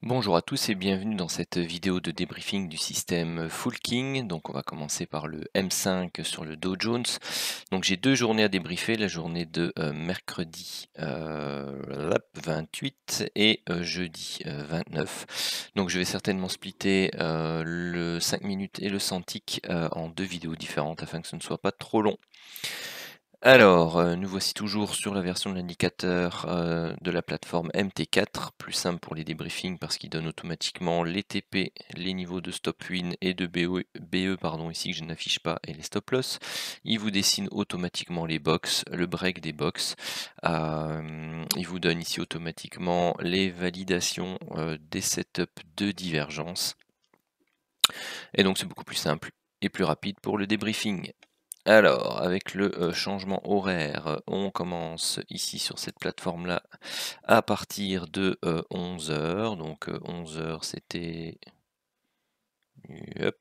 Bonjour à tous et bienvenue dans cette vidéo de débriefing du système Fullking. Donc on va commencer par le M5 sur le Dow Jones. Donc j'ai deux journées à débriefer, la journée de mercredi 28 et jeudi 29. Donc je vais certainement splitter le 5 minutes et le 100 tick en deux vidéos différentes afin que ce ne soit pas trop long. Alors, nous voici toujours sur la version de l'indicateur de la plateforme MT4, plus simple pour les débriefings parce qu'il donne automatiquement les TP, les niveaux de stop win et de BE pardon, ici que je n'affiche pas, et les stop loss. Il vous dessine automatiquement les box, le break des box. Il vous donne ici automatiquement les validations des setups de divergence. Et donc c'est beaucoup plus simple et plus rapide pour le débriefing. Alors, avec le changement horaire, on commence ici sur cette plateforme-là à partir de 11 h. Donc 11 h, c'était... Hop.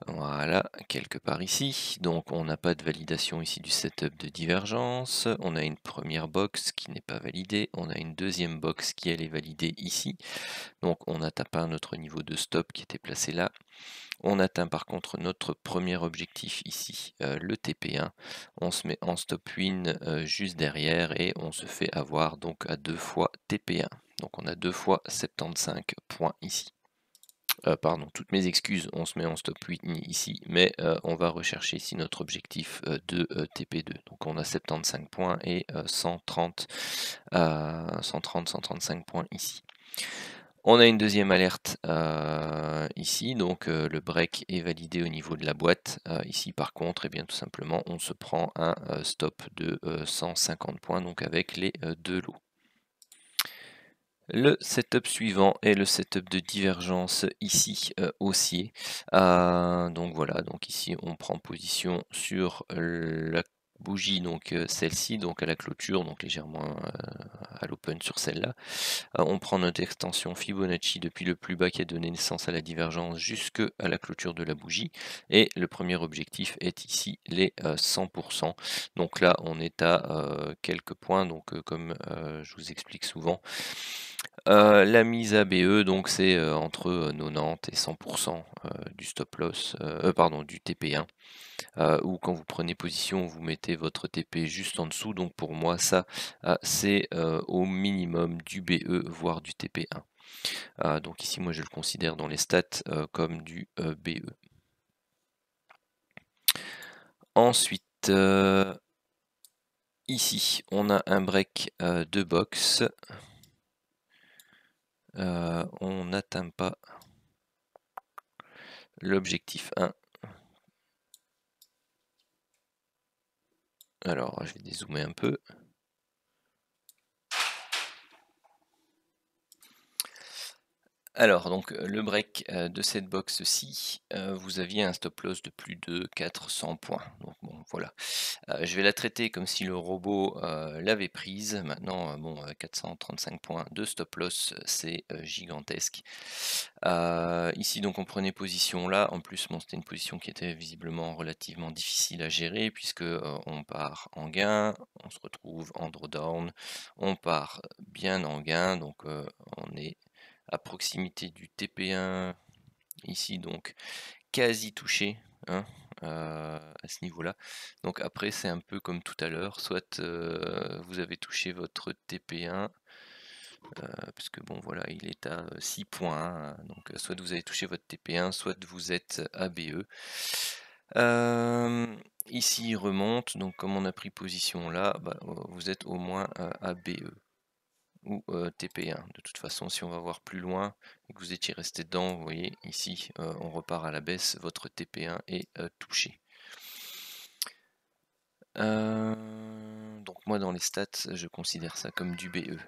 Voilà, quelque part ici. Donc on n'a pas de validation ici du setup de divergence. On a une première box qui n'est pas validée. On a une deuxième box qui elle est validée ici. Donc on n'atteint pas notre niveau de stop qui était placé là. On atteint par contre notre premier objectif ici, le TP1. On se met en stop win juste derrière et on se fait avoir donc à 2 fois TP1. Donc on a 2 fois 75 points ici. Pardon, toutes mes excuses, on se met en stop win ici, mais on va rechercher ici notre objectif de TP2. Donc on a 75 points et 130, 135 points ici. On a une deuxième alerte ici, donc le break est validé au niveau de la boîte. Ici par contre, eh bien, tout simplement, on se prend un stop de 150 points, donc avec les deux lots. Le setup suivant est le setup de divergence ici haussier. Donc voilà, donc ici on prend position sur la bougie, donc celle-ci, donc à la clôture, donc légèrement à l'open sur celle-là. On prend notre extension Fibonacci depuis le plus bas qui a donné naissance à la divergence jusqu'à la clôture de la bougie. Et le premier objectif est ici les 100%. Donc là, on est à quelques points. Donc comme je vous explique souvent, la mise à BE, donc c'est entre 90 et 100% du stop loss, pardon, du TP1. Ou quand vous prenez position, vous mettez votre TP juste en dessous. Donc pour moi, ça, c'est au minimum du BE, voire du TP1. Donc ici, moi, je le considère dans les stats comme du BE. Ensuite, ici, on a un break de box. On n'atteint pas l'objectif 1. Alors, je vais dézoomer un peu. Alors, donc le break de cette box-ci, vous aviez un stop loss de plus de 400 points. Donc bon, voilà. Je vais la traiter comme si le robot l'avait prise. Maintenant, bon, 435 points de stop loss, c'est gigantesque. Ici, donc, on prenait position là. En plus, bon, c'était une position qui était visiblement relativement difficile à gérer puisque on part en gain, on se retrouve en drawdown, on part bien en gain, donc on est à proximité du TP1 ici, donc quasi touché hein, à ce niveau-là. Donc après c'est un peu comme tout à l'heure, soit vous avez touché votre TP1, parce que bon voilà il est à 6 points, hein, donc soit vous avez touché votre TP1, soit vous êtes ABE. Ici il remonte, donc comme on a pris position là, bah, vous êtes au moins ABE ou TP1. De toute façon, si on va voir plus loin et que vous étiez resté dedans, vous voyez ici, on repart à la baisse, votre TP1 est touché. Donc moi dans les stats, je considère ça comme du BE.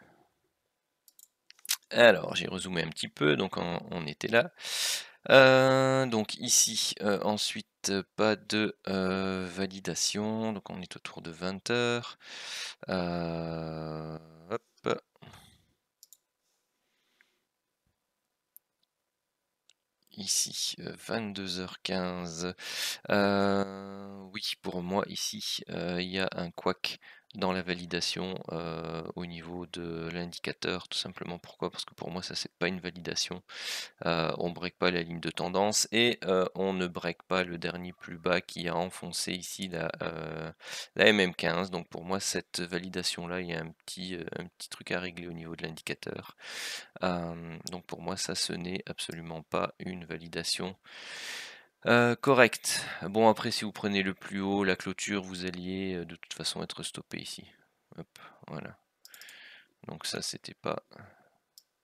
Alors j'ai rezoomé un petit peu, donc on était là. Donc ici, ensuite, pas de validation, donc on est autour de 20 h. Hop. Ici, 22 h 15. Oui, pour moi, ici, il y a un couac dans la validation au niveau de l'indicateur, tout simplement. Pourquoi? Parce que pour moi ça c'est pas une validation. On break pas la ligne de tendance et on ne break pas le dernier plus bas qui a enfoncé ici la MM15. Donc pour moi cette validation là, il y a un petit truc à régler au niveau de l'indicateur. Donc pour moi ça, ce n'est absolument pas une validation correcte. Bon, après si vous prenez le plus haut, la clôture, vous alliez de toute façon être stoppé ici. Hop, voilà. Donc ça c'était pas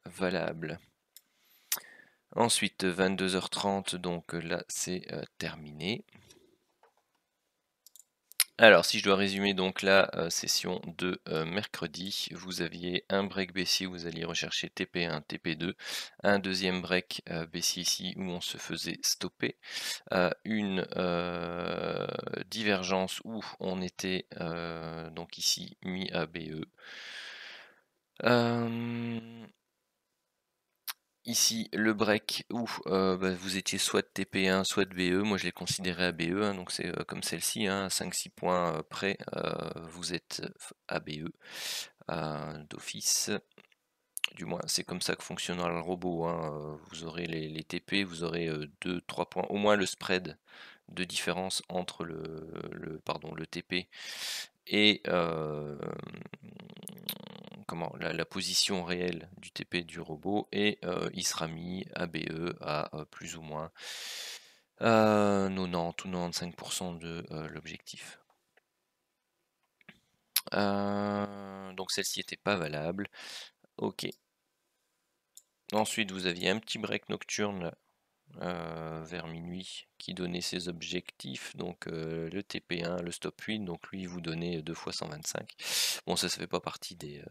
valable. Ensuite 22h30, donc là c'est terminé. Alors si je dois résumer donc la session de mercredi, vous aviez un break baissier où vous alliez rechercher TP1, TP2, un deuxième break baissier ici où on se faisait stopper, une divergence où on était donc ici mis à BE. Ici, le break où vous étiez soit TP1, soit BE. Moi, je l'ai considéré à BE, hein, donc c'est comme celle-ci, hein, 5-6 points près, vous êtes à BE d'office. Du moins, c'est comme ça que fonctionnera le robot. Hein. Vous aurez les TP, vous aurez 2-3 points, au moins le spread de différence entre le TP et la position réelle du TP du robot, et il sera mis à BE à plus ou moins 90 ou 95% de l'objectif. Donc celle-ci n'était pas valable. Ok. Ensuite, vous aviez un petit break nocturne vers minuit qui donnait ses objectifs, donc le TP1, le stop win, donc lui vous donnait 2 fois 125. Bon, ça fait pas partie des...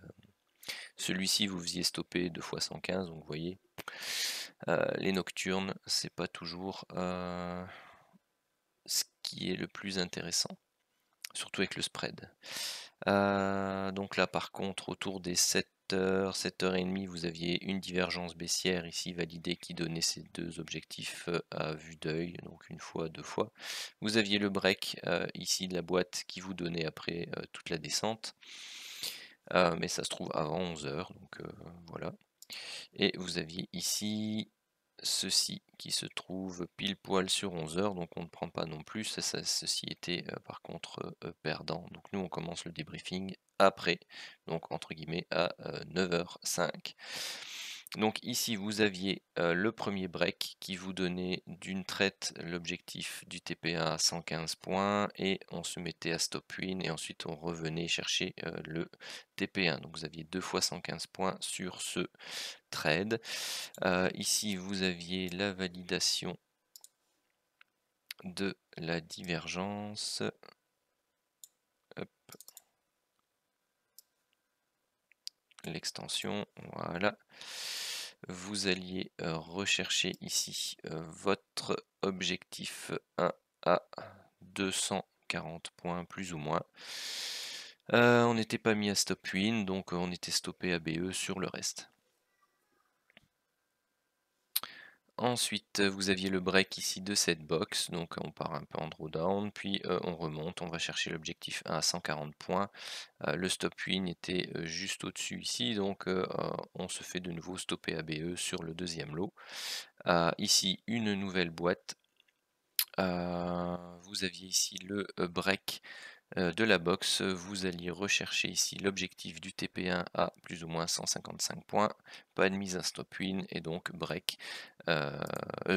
Celui-ci vous faisiez stopper 2 fois 115, donc vous voyez, les nocturnes, c'est pas toujours ce qui est le plus intéressant, surtout avec le spread. Donc là par contre, autour des 7h, 7h30, vous aviez une divergence baissière ici validée qui donnait ces deux objectifs à vue d'œil, donc une fois, deux fois. Vous aviez le break ici de la boîte qui vous donnait après toute la descente, mais ça se trouve avant 11h, donc voilà. Et vous aviez ici ceci qui se trouve pile poil sur 11h, donc on ne prend pas non plus, ceci était par contre perdant. Donc nous on commence le débriefing après, donc entre guillemets à 9h05. Donc ici vous aviez le premier break qui vous donnait d'une traite l'objectif du TP1 à 115 points, et on se mettait à stop win et ensuite on revenait chercher le TP1. Donc vous aviez 2 fois 115 points sur ce trade. Ici vous aviez la validation de la divergence. Hop. L'extension, voilà. Vous alliez rechercher ici votre objectif 1 à 240 points plus ou moins. On n'était pas mis à stop win, donc on était stoppé à BE sur le reste. Ensuite, vous aviez le break ici de cette box, donc on part un peu en drawdown, puis on remonte, on va chercher l'objectif 1 à 140 points. Le stop win était juste au-dessus ici, donc on se fait de nouveau stopper à BE sur le deuxième lot. Ici, une nouvelle boîte. Vous aviez ici le break de la box, vous alliez rechercher ici l'objectif du TP1 à plus ou moins 155 points, pas de mise à stop win et donc break,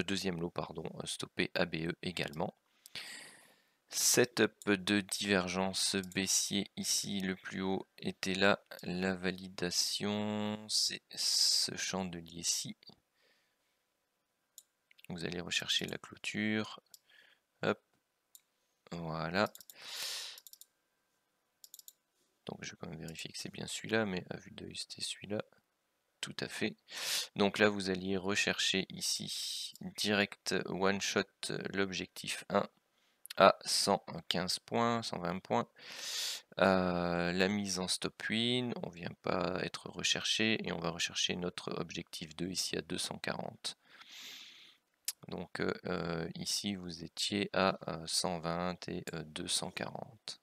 deuxième lot pardon, stoppé ABE également. Setup de divergence baissier ici, le plus haut était là, la validation c'est ce chandelier-ci. Vous allez rechercher la clôture, hop, voilà. Donc je vais quand même vérifier que c'est bien celui-là, mais à vue d'œil c'était celui-là. Tout à fait. Donc là vous alliez rechercher ici direct one shot l'objectif 1 à 115 points, 120 points. La mise en stop win, on vient pas être recherché et on va rechercher notre objectif 2 ici à 240. Donc ici vous étiez à 120 et 240.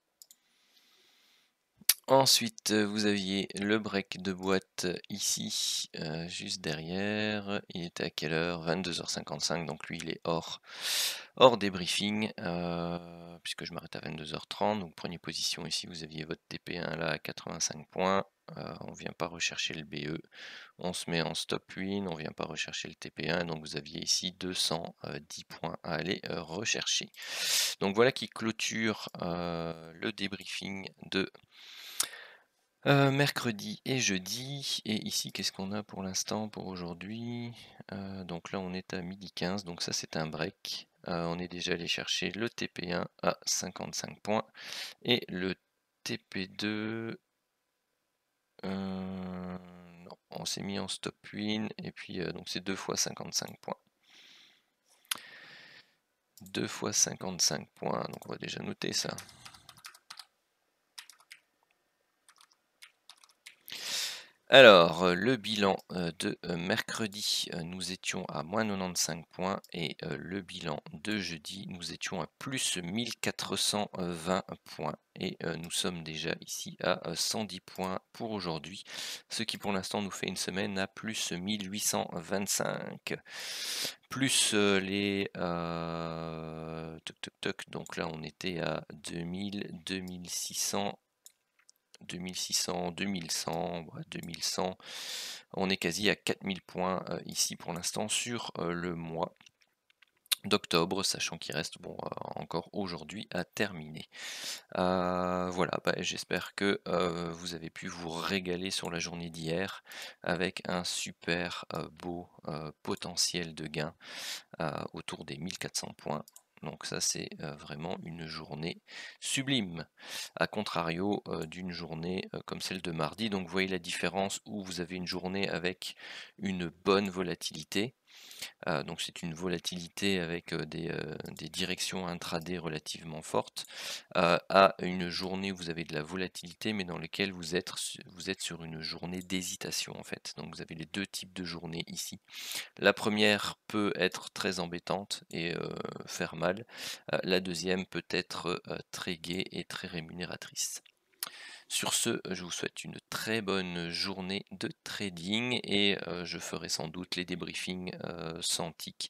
Ensuite, vous aviez le break de boîte ici, juste derrière. Il était à quelle heure? 22h55, donc lui, il est hors débriefing, puisque je m'arrête à 22h30. Donc prenez position ici, vous aviez votre TP1 là à 85 points. On vient pas rechercher le BE. On se met en stop win, on vient pas rechercher le TP1, donc vous aviez ici 210 points à aller rechercher. Donc voilà qui clôture le débriefing de mercredi et jeudi. Et ici, qu'est-ce qu'on a pour l'instant, pour aujourd'hui? Donc là, on est à 12h15, donc ça, c'est un break. On est déjà allé chercher le TP1 à 55 points et le TP2. Non, on s'est mis en stop win et puis donc c'est 2 fois 55 points. 2 fois 55 points, donc on va déjà noter ça. Alors, le bilan de mercredi, nous étions à moins 95 points et le bilan de jeudi, nous étions à plus 1420 points et nous sommes déjà ici à 110 points pour aujourd'hui, ce qui pour l'instant nous fait une semaine à plus 1825. Plus les toc toc toc, donc là on était à 2000, 2600. 2600, 2100, 2100, on est quasi à 4000 points ici pour l'instant sur le mois d'octobre, sachant qu'il reste encore aujourd'hui à terminer. Voilà, j'espère que vous avez pu vous régaler sur la journée d'hier avec un super beau potentiel de gain autour des 1400 points. Donc ça c'est vraiment une journée sublime, à contrario d'une journée comme celle de mardi. Donc vous voyez la différence où vous avez une journée avec une bonne volatilité. Donc c'est une volatilité avec des directions intraday relativement fortes, à une journée où vous avez de la volatilité mais dans laquelle vous êtes sur une journée d'hésitation en fait. Donc vous avez les deux types de journées ici. La première peut être très embêtante et faire mal. La deuxième peut être très gaie et très rémunératrice. Sur ce, je vous souhaite une très bonne journée de trading et je ferai sans doute les débriefings sans tic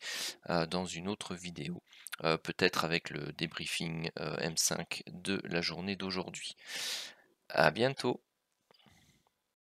dans une autre vidéo. Peut-être avec le débriefing M5 de la journée d'aujourd'hui. À bientôt!